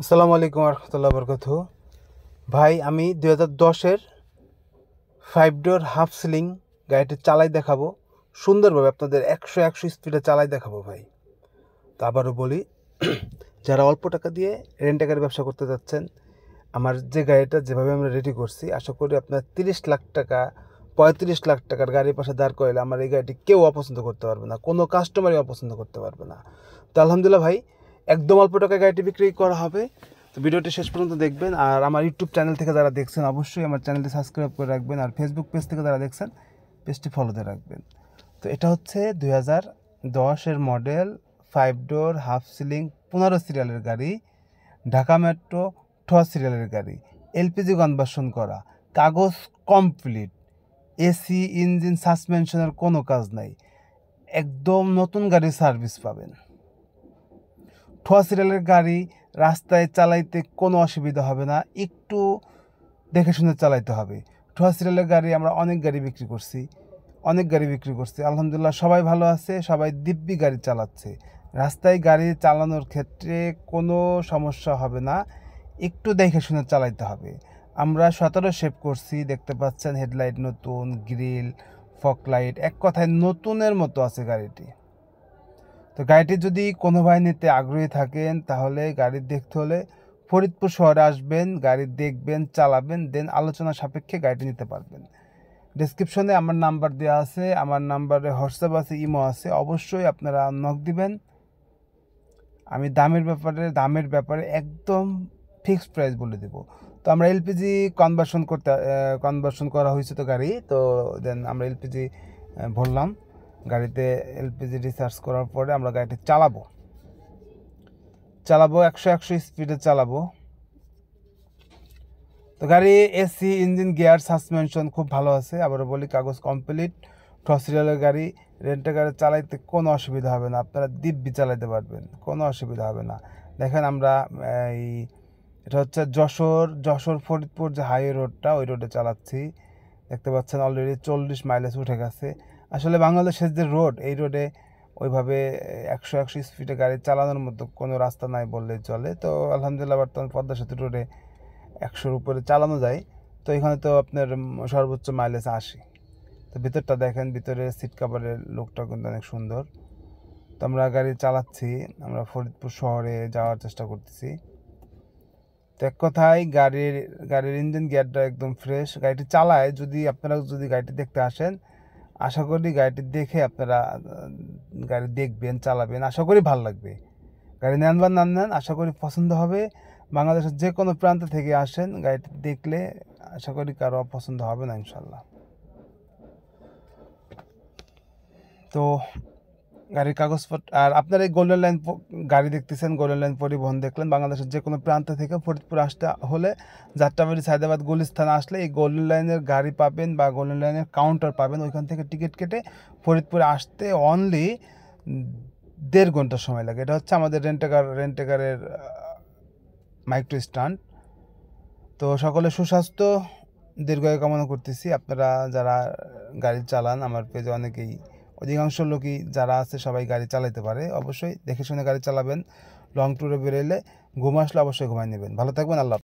আসসালামু আলাইকুম রহমতুল্লাহ বরকত। ভাই আমি 2010-এর 5 ডোর হাফ সিলিং গাড়িটি চালাই দেখাবো সুন্দরভাবে, আপনাদের 100 স্পিডে চালাই দেখাবো ভাই। তো আবারও বলি, যারা অল্প টাকা দিয়ে রেন্টে গাড়ি ব্যবসা করতে যাচ্ছেন, আমার যে গাড়িটা যেভাবে আমরা রেডি করছি, আশা করি আপনার 30 লাখ টাকা 35 লাখ টাকার গাড়ির পাশে দাঁড় করাইলে আমার এই গাড়িটি কেউ অপছন্দ করতে পারবে না, কোনো কাস্টমারই অপছন্দ করতে পারবে না। তো আলহামদুলিল্লাহ ভাই, একদম অল্প টাকায় গাড়িটি বিক্রি করা হবে। তো ভিডিওটি শেষ পর্যন্ত দেখবেন, আর আমার ইউটিউব চ্যানেল থেকে যারা দেখছেন অবশ্যই আমার চ্যানেলটি সাবস্ক্রাইব করে রাখবেন, আর ফেসবুক পেজ থেকে যারা দেখছেন পেজটি ফলোতে রাখবেন। তো এটা হচ্ছে 2010-এর মডেল 5 ডোর হাফ সিলিং 15 সিরিয়ালের গাড়ি, ঢাকা মেট্রো 12 সিরিয়ালের গাড়ি, এলপিজি কনভার্সন করা, কাগজ কমপ্লিট, এসি ইঞ্জিন সাসপেনশনের কোনো কাজ নাই, একদম নতুন গাড়ির সার্ভিস পাবেন। 12 সিরিয়ালের গাড়ি রাস্তায় চালাইতে কোনো অসুবিধা হবে না, একটু দেখে শুনে চালাইতে হবে। 12 সিরিয়ালের গাড়ি আমরা অনেক গাড়ি বিক্রি করছি, আলহামদুলিল্লাহ সবাই ভালো আছে, সবাই দিব্যি গাড়ি চালাচ্ছে। রাস্তায় গাড়ি চালানোর ক্ষেত্রে কোনো সমস্যা হবে না, একটু দেখে শুনে চালাইতে হবে। আমরা 17 শেপ করছি, দেখতে পাচ্ছেন হেডলাইট নতুন, গ্রিল, ফগ লাইট, এক কথায় নতুনের মতো আছে গাড়িটি। তো গাড়িটি যদি কোনো ভাই নিতে আগ্রহী থাকেন, তাহলে গাড়ি দেখতে হলে ফরিদপুর শহরে আসবেন, গাড়ি দেখবেন, চালাবেন, দেন আলোচনা সাপেক্ষে গাড়িটি নিতে পারবেন। ডেসক্রিপশনে আমার নাম্বার দেওয়া আছে, আমার নাম্বারে হোয়াটসঅ্যাপ আছে, ইমো আছে, অবশ্যই আপনারা নক দিবেন। আমি দামের ব্যাপারে একদম ফিক্সড প্রাইস বলে দেব। তো আমরা এলপিজি কনভার্সন করা হয়েছে তো গাড়ি, তো দেন আমরা এলপিজি ভরলাম গাড়িতে। এলপিজি রিচার্জ করার পরে আমরা গাড়িটি চালাবো 100 স্পিডে চালাবো। তো গাড়ি এসি ইঞ্জিন গিয়ার সাসপেনশন খুব ভালো আছে, আবারও বলি কাগজ কমপ্লিট। 12 সিরিয়ালের গাড়ি, রেন্টে গাড়ি চালাইতে কোনো অসুবিধা হবে না, আপনারা দিব্যি চালাইতে পারবেন, কোনো অসুবিধা হবে না। দেখেন আমরা এটা হচ্ছে যশোর ফরিদপুর যে হাইওয়ে রোডটা, ওই রোডে চালাচ্ছি। দেখতে পাচ্ছেন অলরেডি 40 মাইলেজ উঠে গেছে। আসলে বাংলাদেশের যে রোড, এই রোডে ওইভাবে 100 স্পিডে গাড়ি চালানোর মতো কোনো রাস্তা নাই বললেই চলে। তো আলহামদুলিল্লাহ বর্তমান পদ্মা সেতু রোডে 100-র উপরে চালানো যায়। তো এখানে তো আপনার সর্বোচ্চ মাইলেজ 80। তো ভিতরটা দেখেন, ভিতরে সিট কাভারের লুকটা কিন্তু অনেক সুন্দর। তো আমরা গাড়ি চালাচ্ছি, আমরা ফরিদপুর শহরে যাওয়ার চেষ্টা করতেছি। তো এক কথায় গাড়ির ইঞ্জিন গিয়ারটা একদম ফ্রেশ। গাড়িটি চালায়, আপনারা যদি গাড়িটি দেখতে আসেন, আশা করি গাড়িটি দেখে আপনারা গাড়ি দেখবেন, চালাবেন, আশা করি ভালো লাগবে। গাড়ি নেন বা না নেন, আশা করি পছন্দ হবে। বাংলাদেশের যে কোনো প্রান্ত থেকে আসেন, গাড়িটি দেখলে আশা করি কারো অপছন্দ হবে না ইনশাল্লাহ। তো গাড়ির কাগজপত্র, আর আপনার এই গোল্ডেন লাইন গাড়ি দেখতেছেন, গোল্ডেন লাইন পরিবহন দেখলেন। বাংলাদেশের যে কোনো প্রান্ত থেকে ফরিদপুর আসতে হলে যাত্রাবাড়ি, সায়দাবাদ, গুলিস্তান আসলে এই গোল্ডেন লাইনের গাড়ি পাবেন বা গোল্ডেন লাইনের কাউন্টার পাবেন। ওইখান থেকে টিকিট কেটে ফরিদপুরে আসতে অনলি 1.5 ঘন্টা সময় লাগে। এটা হচ্ছে আমাদের রেন্টেকারের মাইক্রো স্ট্যান্ড। তো সকলে সুস্বাস্থ্য দীর্ঘায়ু কামনা করতেছি। আপনারা যারা গাড়ি চালান, আমার পেজে অধিকাংশ লোকই যারা আছে সবাই গাড়ি চালাতে পারে, অবশ্যই দেখে শুনে গাড়ি চালাবেন। লং ট্যুরে বেরোলে ঘুম আসলে অবশ্যই ঘুমাই নেবেন। ভালো থাকবেন, আল্লাহ।